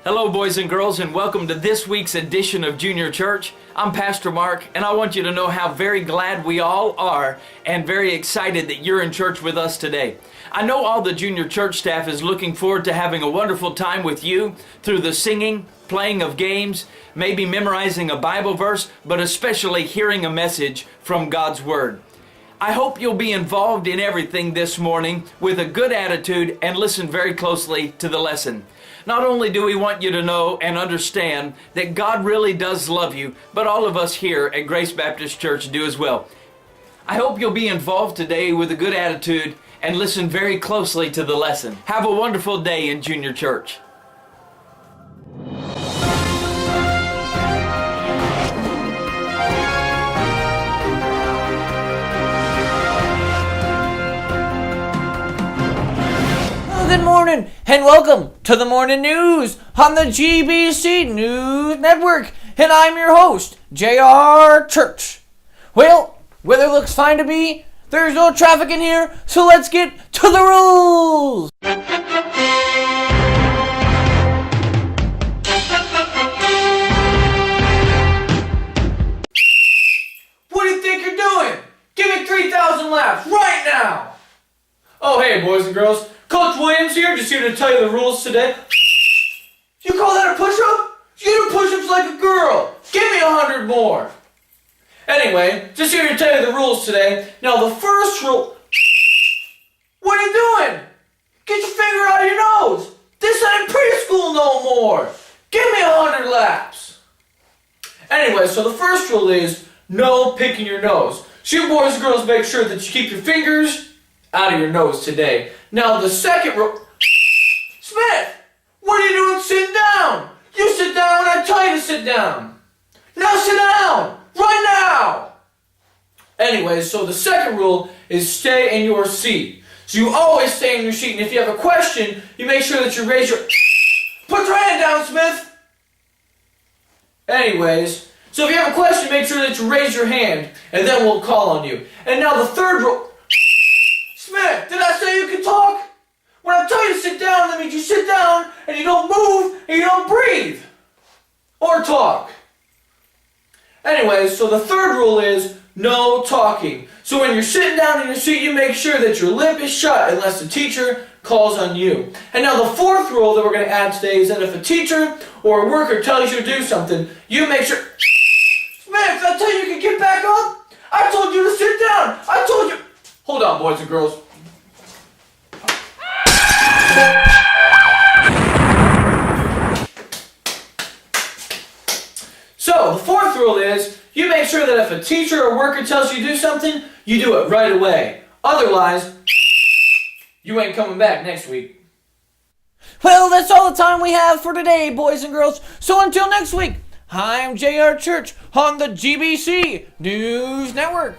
Hello, boys and girls, and welcome to this week's edition of Junior Church. I'm Pastor Mark, and I want you to know how very glad we all are and very excited that you're in church with us today. I know all the Junior Church staff is looking forward to having a wonderful time with you through the singing, playing of games, maybe memorizing a Bible verse, but especially hearing a message from God's Word. I hope you'll be involved in everything this morning with a good attitude and listen very closely to the lesson. Not only do we want you to know and understand that God really does love you, but all of us here at Grace Baptist Church do as well. I hope you'll be involved today with a good attitude and listen very closely to the lesson. Have a wonderful day in Junior Church. Good morning and welcome to the morning news on the GBC News Network, and I'm your host, J.R. Church. Well, weather looks fine to me. There's no traffic in here, so let's get to the rules. What do you think you're doing? Give me 3,000 laps right now. Oh, hey, boys and girls. Coach Williams here, just here to tell you the rules today. You call that a push-up? You do push-ups like a girl. Give me 100 more. Anyway, just here to tell you the rules today. Now, the first rule... What are you doing? Get your finger out of your nose. This ain't preschool no more. Give me 100 laps. Anyway, so the first rule is no picking your nose. So you boys and girls make sure that you keep your fingers out of your nose today. Now, the second rule... Smith, what are you doing sitting down? You sit down when I tell you to sit down. Now sit down, right now. Anyway, so the second rule is stay in your seat. So you always stay in your seat, and if you have a question, you make sure that you raise your... Put your hand down, Smith. Anyways, so if you have a question, make sure that you raise your hand, and then we'll call on you. And now the third rule... Smith, did I say you can talk? When I tell you to sit down, that means you sit down and you don't move and you don't breathe. Or talk. Anyways, so the third rule is no talking. So when you're sitting down in your seat, you make sure that your lip is shut unless the teacher calls on you. And now the fourth rule that we're going to add today is that if a teacher or a worker tells you to do something, you make sure... Smith, did I tell you you can get back up? I told you to sit down. I told you... Hold on, boys and girls. So, the fourth rule is, you make sure that if a teacher or worker tells you to do something, you do it right away. Otherwise, you ain't coming back next week. Well, that's all the time we have for today, boys and girls. So until next week, I'm J.R. Church on the GBC News Network.